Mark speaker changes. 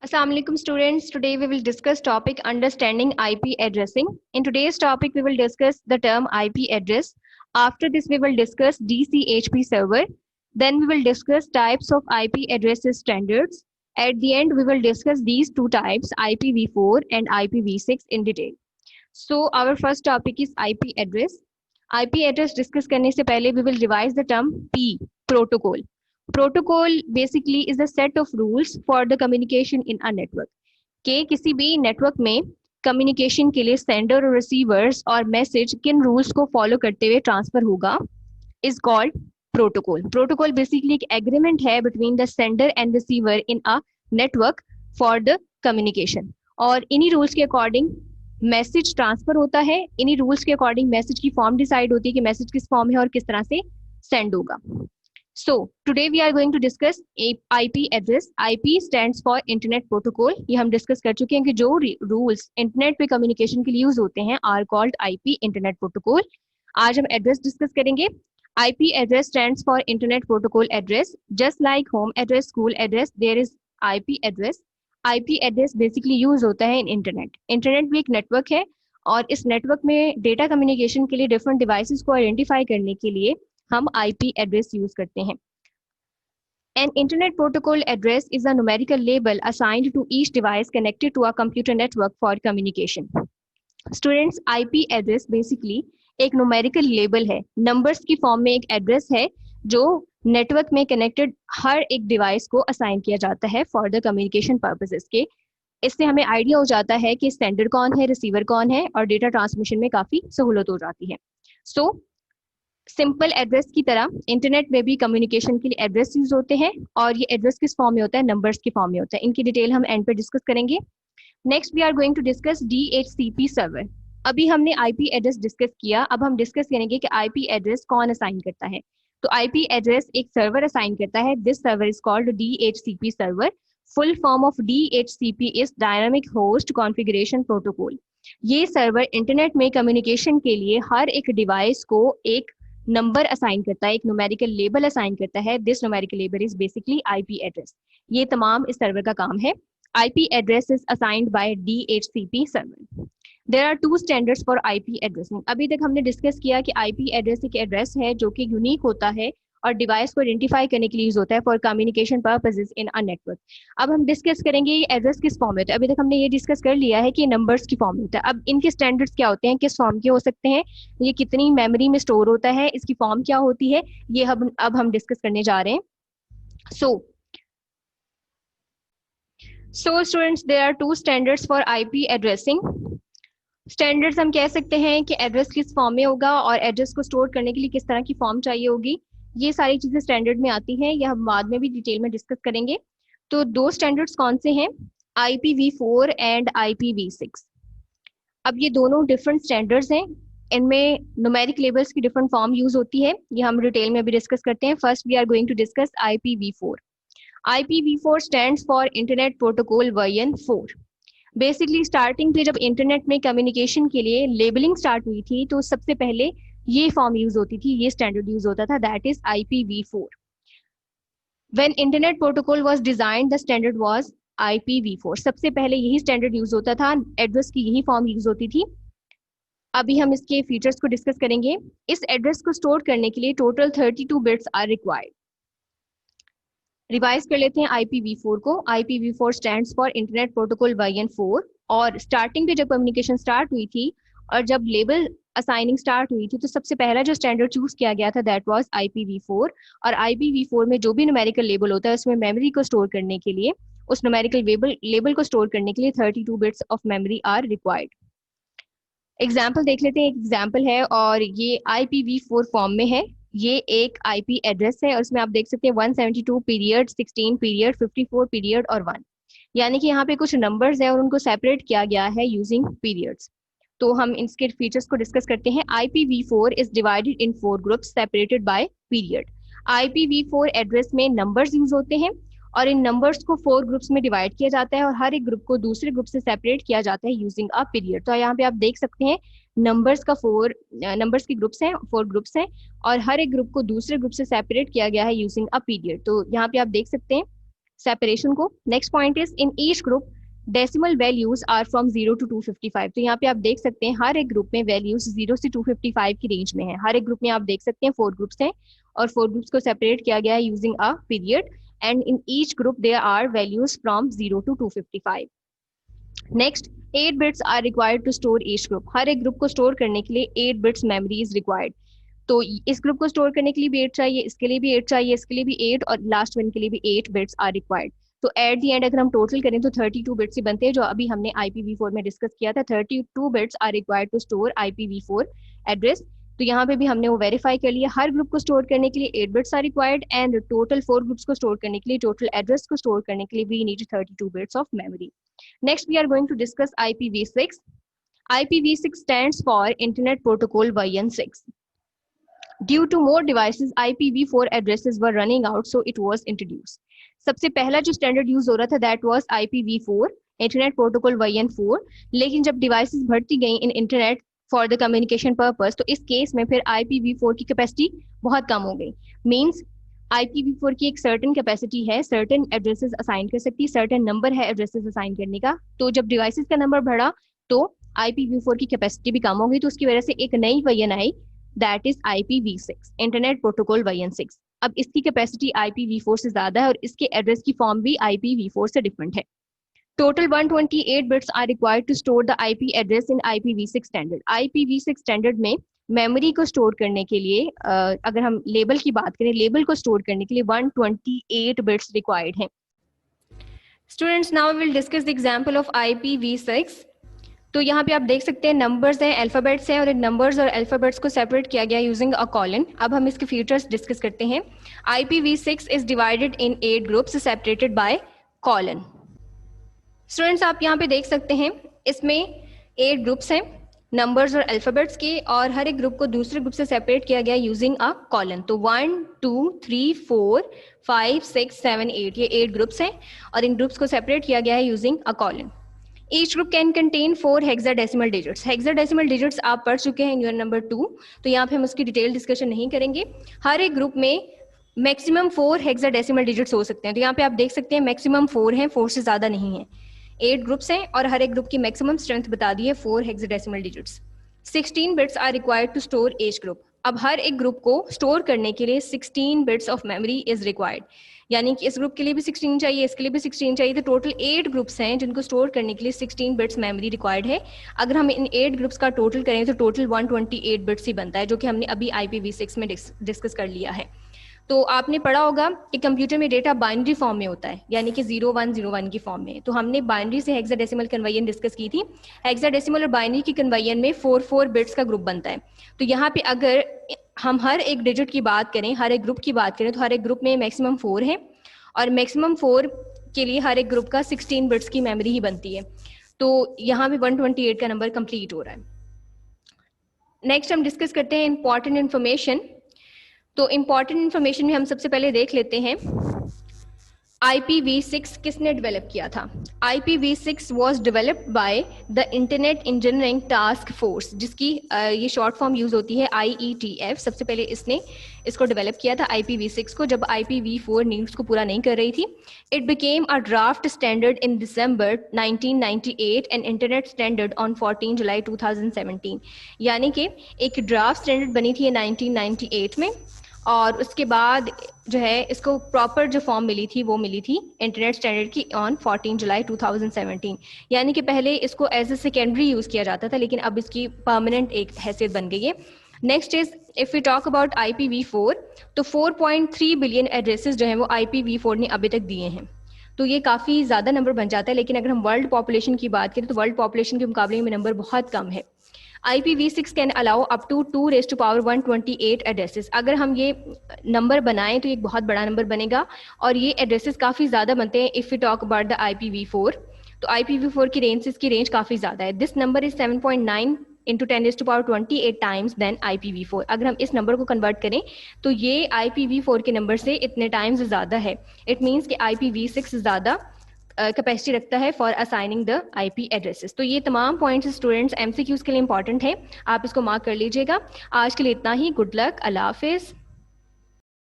Speaker 1: Assalamu alaikum students. Today we will discuss topic understanding IP addressing. In today's topic we will discuss the term IP address. After this we will discuss DCHP server. Then we will discuss types of IP addresses standards. At the end we will discuss these two types IPv4 and IPv6 in detail. So our first topic is IP address. IP address discuss करने से पहले we will revise the term P protocol. Protocol basically is a set of rules for the communication in a network के किसी भी network में communication के लिए sender और रिसीवर्स और मैसेज किन रूल्स को फॉलो करते हुए ट्रांसफर होगा is called protocol. Protocol basically एक एग्रीमेंट है between the sender and receiver in a network for the communication और इन्हीं रूल्स के अकॉर्डिंग मैसेज ट्रांसफर होता है. इन्हीं रूल्स के अकॉर्डिंग मैसेज की फॉर्म डिसाइड होती है कि मैसेज किस फॉर्म है और किस तरह से सेंड होगा. So today we are going to discuss IP address. IP stands for Internet Protocol. ये हम डिस्कस कर चुके हैं कि जो रूल्स इंटरनेट पे कम्युनिकेशन के लिए यूज होते हैं are called IP internet protocol. आज हम एड्रेस डिस्कस करेंगे. IP address stands for Internet Protocol address. Just like home address, school address, there is IP address. IP address basically use होता है इन इंटरनेट. इंटरनेट भी एक network है और इस नेटवर्क में डेटा कम्युनिकेशन के लिए डिफरेंट डिवाइसेस को आइडेंटिफाई करने के लिए हम IP एड्रेस यूज करते हैं. An internet protocol address is a numerical label assigned to each device connected to a computer network for communication. Students, IP address basically एक numerical label है. Numbers की फॉर्म में एक एड्रेस है जो network में कनेक्टेड हर एक डिवाइस को असाइन किया जाता है फॉर द कम्युनिकेशन पर्पसेस के. इससे हमें आइडिया हो जाता है कि सेंडर कौन है, रिसीवर कौन है और डेटा ट्रांसमिशन में काफी सहूलत हो जाती है. सो सिंपल एड्रेस की तरह इंटरनेट में भी कम्युनिकेशन के लिए एड्रेस यूज होते हैं और ये एड्रेस किस फॉर्म में होता है, नंबर्स की फॉर्म में होता है. इनकी डिटेल हम एंड पे डिस्कस करेंगे. Next we are going to discuss DHCP server. अभी हमने IP एड्रेस डिस्कस किया, अब हम डिस्कस करेंगे कि IP एड्रेस कौन असाइन करता है. तो IP एड्रेस एक सर्वर असाइन करता है. This server is called DHCP server. Full form of DHCP is dynamic host configuration protocol. ये सर्वर इंटरनेट में कम्युनिकेशन के लिए हर एक डिवाइस को एक नंबर असाइन करता है, एक न्यूमेरिकल लेबल असाइन करता है. This numerical label is basically IP address. ये तमाम इस सर्वर का काम है. IP address is assigned by DHCP server. There are two standards for IP addressing. अभी तक हमने डिस्कस किया कि IP एड्रेस एक एड्रेस है जो कि यूनिक होता है और डिवाइस को आइडेंटिफाई करने के लिए यूज होता है for communication purposes in a network. अब हम डिस्कस करेंगे ये एड्रेस किस फॉर्म में होता है. अभी तक हमने ये डिस्कस कर लिया है कि नंबर्स की फॉर्म में होता है. अब इनके स्टैंडर्ड्स क्या होते हैं, किस फॉर्म के हो सकते हैं, ये कितनी मेमोरी में स्टोर होता है, इसकी फॉर्म क्या होती है, ये अब हम डिस्कस करने जा रहे हैं. So students, there are two standards for IP addressing. Standards हम कह सकते हैं कि एड्रेस किस फॉर्म में होगा और एड्रेस को स्टोर करने के लिए किस तरह की फॉर्म चाहिए होगी. ये सारी चीजें स्टैंडर्ड में आती हैं, ये हम बाद में भी डिटेल में डिस्कस करेंगे. तो दो स्टैंडर्ड्स कौन से हैं, IPv4 एंड IPv6. अब ये दोनों डिफरेंट स्टैंडर्ड्स हैं. इनमें न्यूमेरिक लेबल्स की डिफरेंट फॉर्म यूज होती है, ये हम डिटेल में भी डिस्कस करते हैं. First we are going to discuss IPv4. IPv4 stands for internet protocol version 4. Basically starting पे जब इंटरनेट में कम्युनिकेशन के लिए लेबलिंग स्टार्ट हुई थी तो सबसे पहले ये फॉर्म यूज होती थी, ये स्टैंडर्ड यूज होता था, that is IPv4. When internet protocol was designed, the standard was IPv4. सबसे पहले यही स्टैंडर्ड यूज होता था, एड्रेस की यही फॉर्म यूज होती थी. अभी हम इसके फीचर्स को डिस्कस करेंगे. इस एड्रेस को स्टोर करने के लिए total 32 bits are required. Revise कर लेते हैं IPv4 को. IPv4 stands for internet protocol version 4. और स्टार्टिंग पे जब कम्युनिकेशन स्टार्ट हुई थी और जब लेबल असाइनिंग स्टार्ट हुई थी तो सबसे पहला जो स्टैंडर्ड चूज किया गया था दैट वाज IPv4. और IPv4 में जो भी न्यूमेरिकल लेबल होता है उसमें मेमोरी को स्टोर करने के लिए, उस न्यूमेरिकल लेबल को स्टोर करने के लिए 32 bits of memory are required. Example देख लेते हैं. एक एग्जाम्पल है और ये IPv4 फॉर्म में है. ये एक IP एड्रेस है और इसमें आप देख सकते हैं 172 पीरियड, 16 पीरियड, 54 पीरियड और 1. यानी कि यहाँ पे कुछ नंबर्स हैं और उनको सेपरेट किया गया है यूजिंग पीरियड्स. तो हम इसके फीचर्स को डिस्कस करते हैं. IPv4 is divided in 4 groups separated by period. IPv4 address में नंबर्स यूज होते हैं और इन नंबर्स को 4 ग्रुप्स में डिवाइड किया जाता है और हर एक ग्रुप को दूसरे ग्रुप से सेपरेट किया जाता है यूजिंग अ पीरियड. तो यहाँ पे आप देख सकते हैं नंबर्स के ग्रुप्स हैं, 4 ग्रुप्स हैं और हर एक ग्रुप को दूसरे ग्रुप से सेपरेट किया गया है यूजिंग अ पीरियड. तो यहाँ पे आप देख सकते हैं सेपरेशन को. Next point is in each group decimal values are from 0 to 255. तो यहाँ पे आप देख सकते हैं हर एक ग्रुप में वैल्यूज 0 से 255 की रेंज में है. हर एक ग्रुप में आप देख सकते हैं 4 ग्रुप्स हैं और 4 ग्रुप्स को सेपरेट किया गया है using a period, and in each group there are values from 0 to 255. Next 8 bits are required to store each group. हर एक ग्रुप को स्टोर करने के लिए 8 बिट्स मेमोरी इज रिक्वायर्ड. तो इस ग्रुप को स्टोर करने के लिए भी 8 चाहिए, इसके लिए भी 8 चाहिए, इसके लिए भी 8 और लास्ट वन के लिए भी 8 बिट्स आर रिक्वायर्ड. तो एट दी एंड अगर हम टोटल करें तो 32 बिट्स ही बनते हैं, जो अभी हमने IPv4 में डिस्कस किया था. 32 bits are required to store IPv4 address. तो यहाँ पे भी हमने वो वेरीफाई कर लिया. हर ग्रुप को स्टोर करने के लिए 8 bits are required and total 4 groups को स्टोर करने के लिए, टोटल एड्रेस को स्टोर करने के लिए we need 32 bits of memory. Next we are going to discuss IPv6. IPv6 stands for Internet Protocol version 6. Due to more devices, IPv4 addresses were running out, so it was introduced. सबसे पहला जो standard use हो रहा था that was IPv4, internet protocol version 4. लेकिन जब devices बढ़ती गई in internet for the communication purpose, तो इस केस में फिर IPv4 की कैपेसिटी बहुत कम हो गई. मींस IPv4 की एक सर्टेन कैपेसिटी है, सर्टेन एड्रेसेस असाइन कर सकती है, सर्टेन नंबर है एड्रेसेस असाइन करने का. तो जब डिवाइसेस का नंबर बढ़ा तो IPv4 की कैपेसिटी भी कम हो गई. तो उसकी वजह से एक नई version I that is IPv6, internet protocol version 6. अब इसकी कैपेसिटी IPv4 से ज्यादा है और इसके एड्रेस की फॉर्म भी IPv4 से डिफरेंट है. Total 128 bits are required to store the IP address in IPv6 standard. IPv6 standard में मेमोरी को स्टोर करने के लिए अगर हम लेबल की बात करें, लेबल को स्टोर करने के लिए 128 बिट्स रिक्वायर्ड हैं. Students, now we will discuss the example of IPv6. तो यहाँ पे आप देख सकते हैं नंबर्स हैं, अल्फाबेट्स हैं और इन नंबर्स और अल्फाबेट्स को सेपरेट किया गया यूजिंग अ कॉलन. अब हम इसके फीचर्स डिस्कस करते हैं. IPv6 is divided in 8 groups separated by colon. Students, आप यहाँ पे देख सकते हैं इसमें 8 ग्रुप्स हैं नंबर्स और अल्फाबेट्स के, और हर एक ग्रुप को दूसरे ग्रुप से सेपरेट किया गया यूजिंग अ कॉलन. तो 1 2 3 4 5 6 7 8 ये 8 ग्रुप्स हैं और इन ग्रुप्स को सेपरेट किया गया है using a colon. Each group can contain 4 hexadecimal digits. Hexadecimal digits आप पढ़ चुके हैं यूनिट नंबर 2, तो यहाँ पे हम उसकी डिटेल डिस्कशन नहीं करेंगे. हर एक ग्रुप में मैक्सिमम 4 हेक्साडेसिमल डिजिट्स हो सकते हैं. तो यहाँ पे आप देख सकते हैं मैक्सिमम 4 हैं, 4 से ज्यादा नहीं है. 8 ग्रुप्स हैं और हर एक ग्रुप की मैक्सिमम स्ट्रेंथ बता दी है 4 hexadecimal digits. 16 bits are required to store each group. अब हर एक ग्रुप को स्टोर करने के लिए 16 bits of memory is required. यानी कि इस ग्रुप के लिए भी 16 चाहिए, इसके लिए भी 16 चाहिए. तो टोटल 8 ग्रुप्स हैं जिनको स्टोर करने के लिए 16 बिट्स मेमोरी रिक्वायर्ड है. अगर हम इन 8 ग्रुप्स का टोटल करें तो टोटल 128 बिट्स ही बनता है, जो कि हमने अभी IPv6 में डिस्कस कर लिया है. तो आपने पढ़ा होगा कि कंप्यूटर में डेटा बाइनरी फॉर्म में होता है, यानी कि 0101 की फॉर्म में. तो हमने बाइनरी से हेक्साडेसिमल कन्वर्जन डिस्कस की थी. हेक्साडेसिमल और बाइनरी की कन्वर्जन में 4 बिट्स का ग्रुप बनता है. तो यहाँ पे अगर हम हर एक डिजिट की बात करें, हर एक ग्रुप की बात करें, तो हर एक ग्रुप में मैक्सिमम 4 है और मैक्सिमम 4 के लिए हर एक ग्रुप का 16 बिट्स की मेमोरी ही बनती है. तो यहाँ पे 128 का नंबर कंप्लीट हो रहा है. नेक्स्ट हम डिस्कस करते हैं इंपॉर्टेंट इन्फॉर्मेशन. तो इंपॉर्टेंट इन्फॉर्मेशन में हम सबसे पहले देख लेते हैं IPv6 किसने डेवलप किया था. IPv6 was developed by the internet engineering task force, जिसकी ये शॉर्ट फॉर्म यूज होती है IETF. सबसे पहले इसने इसको डेवलप किया था IPv6 को, जब IPv4 नीड्स को पूरा नहीं कर रही थी. It became a draft standard in December 1998 and internet standard on 14 जुलाई 2017. यानी कि एक ड्राफ्ट स्टैंडर्ड बनी थी 1998 में और उसके बाद जो है इसको प्रॉपर जो फॉर्म मिली थी वो मिली थी इंटरनेट स्टैंडर्ड की ऑन 14 जुलाई 2017. यानी कि पहले इसको एज ए सेकेंडरी यूज किया जाता था, लेकिन अब इसकी परमानेंट एक हैसियत बन गई है. Next is if you talk about IPv4, तो 4.3 बिलियन एड्रेसेस जो है वो IPv4 ने अभी तक दिए हैं. तो ये काफ़ी ज़्यादा नंबर बन जाता है. लेकिन अगर हम वर्ल्ड पॉपुलेशन की बात करें तो वर्ल्ड पॉपुलेशन के मुकाबले में नंबर बहुत कम है. IPv6 can allow up to 2⁻128 addresses. अगर हम ये नंबर बनाएं तो ये एक बहुत बड़ा नंबर बनेगा और ये एड्रेसेस काफ़ी ज़्यादा बनते हैं if you talk about the IPv4. तो IPv4 की रेंज काफ़ी ज़्यादा है. This number is 7.9 into 10⁻28 times than IPv4. अगर हम इस नंबर को कन्वर्ट करें तो ये IPv4 के नंबर से इतने टाइम्स ज़्यादा है. इट मीन्स कि IPv6 ज़्यादा कैपेसिटी रखता है for assigning the IP addresses. तो ये तमाम पॉइंट्स स्टूडेंट्स MCQs के लिए इंपॉर्टेंट है, आप इसको मार्क कर लीजिएगा. आज के लिए इतना ही. गुड लक, अल्लाह हाफिज़.